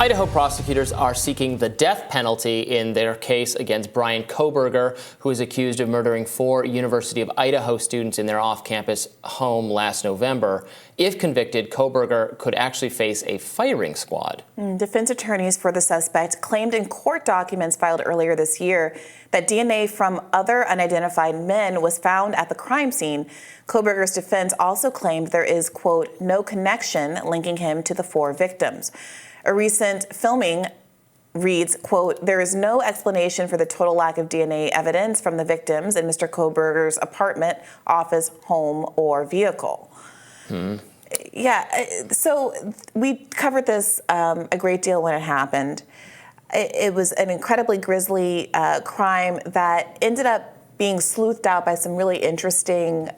Idaho prosecutors are seeking the death penalty in their case against Bryan Kohberger, who is accused of murdering 4 University of Idaho students in their off-campus home last November. If convicted, Kohberger could actually face a firing squad. Defense attorneys for the suspect claimed in court documents filed earlier this year that DNA from other unidentified men was found at the crime scene. Kohberger's defense also claimed there is, quote, no connection linking him to the 4 victims. A recent filming reads, quote, there is no explanation for the total lack of DNA evidence from the victims in Mr. Kohberger's apartment, office, home, or vehicle. Yeah, so we covered this a great deal when it happened. It was an incredibly grisly crime that ended up being sleuthed out by some really interesting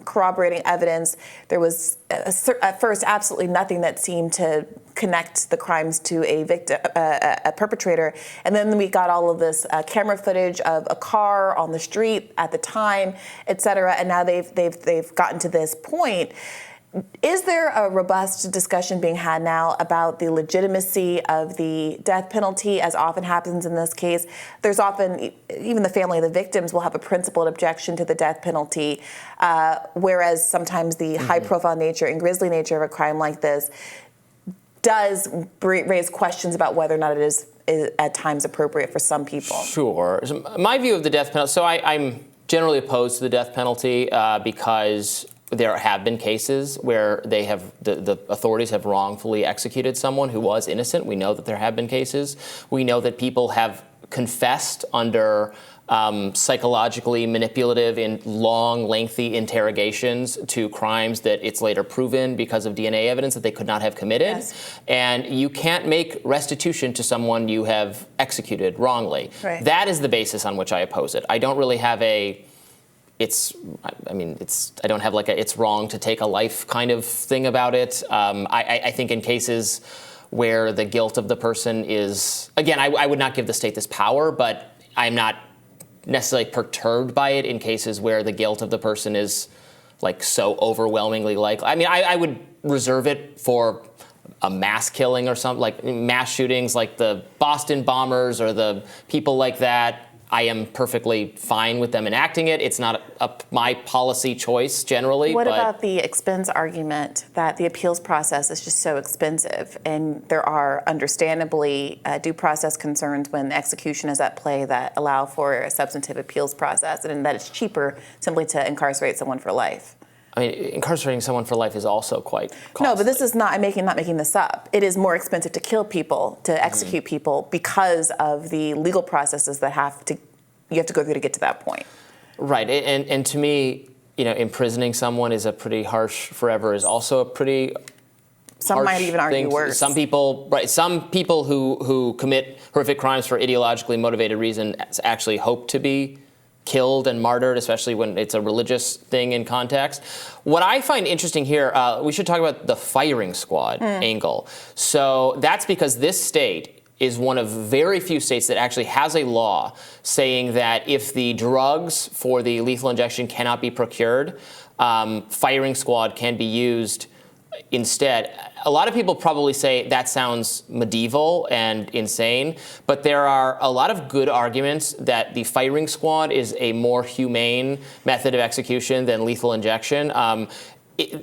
corroborating evidence. There was at first absolutely nothing that seemed to connect the crimes to a victim, a perpetrator, and then we got all of this camera footage of a car on the street at the time, et cetera. And now they've gotten to this point. Is there a robust discussion being had now about the legitimacy of the death penalty, as often happens in this case? There's often, even the family of the victims will have a principled objection to the death penalty, whereas sometimes the high-profile nature and grisly nature of a crime like this does raise questions about whether or not it is at times appropriate for some people. Sure. My view of the death penalty, so I'm generally opposed to the death penalty because there have been cases where they have the authorities have wrongfully executed someone who was innocent. We know that there have been cases. We know that people have confessed under psychologically manipulative and long, lengthy interrogations to crimes that it's later proven because of DNA evidence that they could not have committed. Yes. And you can't make restitution to someone you have executed wrongly. Right. That is the basis on which I oppose it. I don't really have I don't have like a it's wrong to take a life kind of thing about it. I think in cases where the guilt of the person is, again, I would not give the state this power, but I'm not necessarily perturbed by it in cases where the guilt of the person is like so overwhelmingly likely. I mean, I would reserve it for a mass killing or something, like mass shootings like the Boston bombers or the people like that. I am perfectly fine with them enacting it. It's not my policy choice generally. What about the expense argument that the appeals process is just so expensive, and there are understandably due process concerns when execution is at play that allow for a substantive appeals process, and that it's cheaper simply to incarcerate someone for life? I mean, incarcerating someone for life is also quite costly. No, but this is not, I'm not making this up. It is more expensive to kill people, to execute people, because of the legal processes that you have to go through to get to that point. Right, and to me, imprisoning someone is a pretty harsh forever is also a pretty Some might even argue worse. Some people who commit horrific crimes for ideologically motivated reasons actually hope to be killed and martyred, especially when it's a religious thing in context. What I find interesting here, we should talk about the firing squad angle. So that's because this state is one of very few states that actually has a law saying that if the drugs for the lethal injection cannot be procured, firing squad can be used instead. A lot of people probably say that sounds medieval and insane, but there are a lot of good arguments that the firing squad is a more humane method of execution than lethal injection.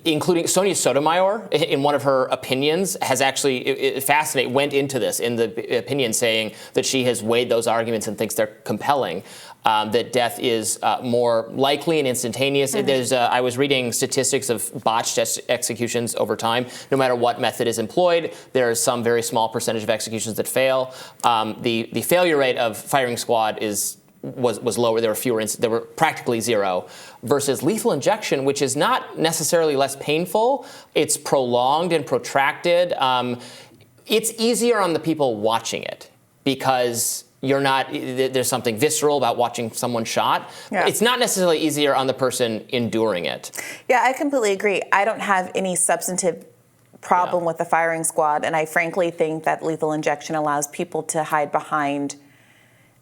Including Sonia Sotomayor, in one of her opinions, has actually went into this in the opinion, saying that she has weighed those arguments and thinks they're compelling. That death is more likely and instantaneous. I was reading statistics of botched executions over time. No matter what method is employed, there is some very small percentage of executions that fail. The failure rate of firing squad was lower. There were fewer. There were practically zero. Versus lethal injection, which is not necessarily less painful. It's prolonged and protracted. It's easier on the people watching it because there's something visceral about watching someone shot. Yeah. It's not necessarily easier on the person enduring it. Yeah, I completely agree. I don't have any substantive problem with the firing squad, and I frankly think that lethal injection allows people to hide behind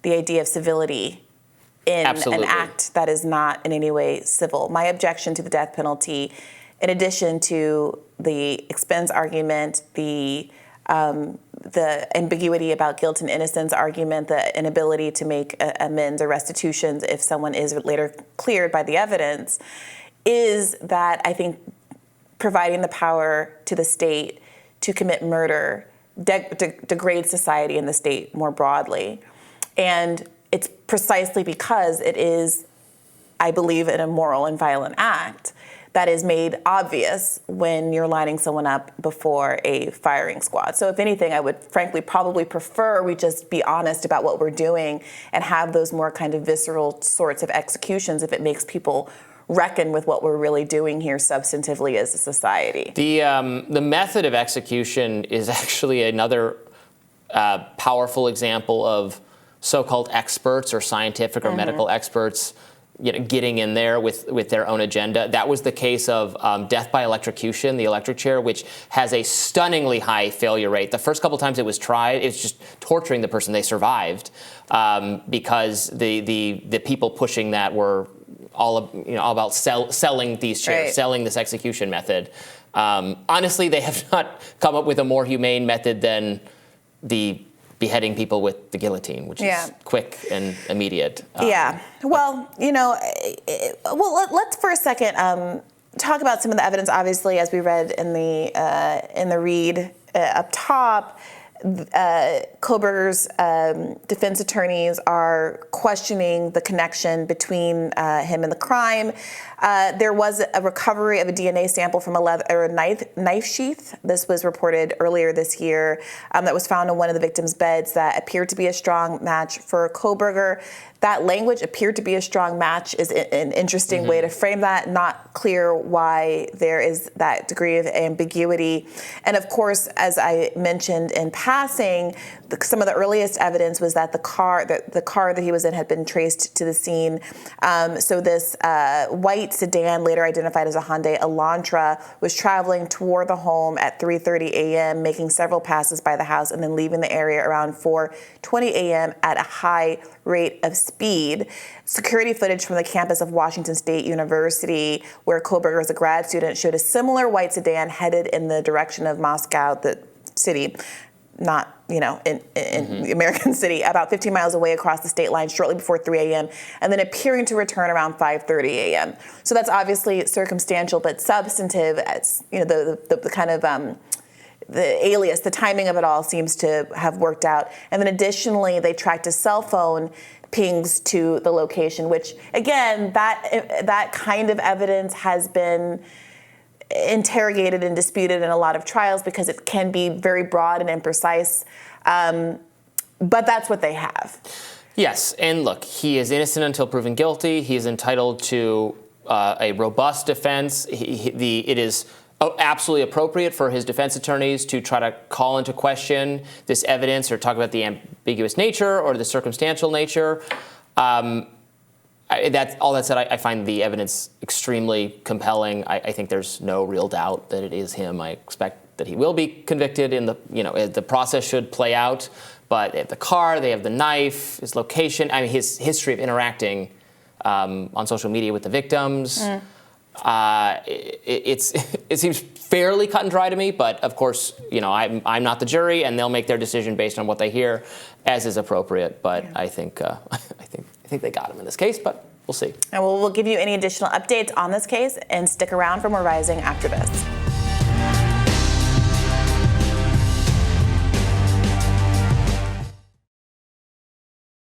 the idea of civility in an act that is not in any way civil. My objection to the death penalty, in addition to the expense argument, the the ambiguity about guilt and innocence argument, the inability to make amends or restitutions if someone is later cleared by the evidence, is that I think providing the power to the state to commit murder degrades society and the state more broadly. And it's precisely because it is, I believe, an immoral and violent act that is made obvious when you're lining someone up before a firing squad. So if anything, I would frankly probably prefer we just be honest about what we're doing and have those more kind of visceral sorts of executions if it makes people reckon with what we're really doing here substantively as a society. The method of execution is actually another powerful example of so-called experts or scientific or medical experts getting in there with their own agenda. That was the case of death by electrocution, the electric chair, which has a stunningly high failure rate. The first couple times it was tried, it was just torturing the person. They survived because the people pushing that were all about selling these chairs, selling this execution method. Honestly, they have not come up with a more humane method than the beheading people with the guillotine, which is quick and immediate. Well, let's for a second talk about some of the evidence. Obviously, as we read in the read up top, Kohberger's defense attorneys are questioning the connection between him and the crime. There was a recovery of a DNA sample from a knife sheath. This was reported earlier this year that was found in one of the victim's beds that appeared to be a strong match for Kohberger. That language, appeared to be a strong match, is an interesting way to frame that. Not clear why there is that degree of ambiguity. And of course, as I mentioned in passing, some of the earliest evidence was that the car that he was in had been traced to the scene. So this white sedan, later identified as a Hyundai Elantra, was traveling toward the home at 3:30 a.m., making several passes by the house, and then leaving the area around 4:20 a.m. at a high rate of speed. Security footage from the campus of Washington State University, where Kohberger is a grad student, showed a similar white sedan headed in the direction of Moscow, the city, not, in the American city, about 15 miles away across the state line shortly before 3 a.m., and then appearing to return around 5:30 a.m. So that's obviously circumstantial, but substantive. As the kind of the alias, the timing of it all seems to have worked out. And then additionally, they tracked his cell phone pings to the location, which again, that kind of evidence has been interrogated and disputed in a lot of trials because it can be very broad and imprecise. But that's what they have. Yes, and look, he is innocent until proven guilty. He is entitled to a robust defense. It is absolutely appropriate for his defense attorneys to try to call into question this evidence or talk about the ambiguous nature or the circumstantial nature. All that said, I find the evidence extremely compelling. I think there's no real doubt that it is him. I expect that he will be convicted. The process should play out. But they have the car, they have the knife, his location. I mean, his history of interacting on social media with the victims. It seems fairly cut and dry to me. But of course, I'm not the jury, and they'll make their decision based on what they hear, as is appropriate. But I think they got him in this case, but we'll see. And we'll give you any additional updates on this case, and stick around for more Rising after this.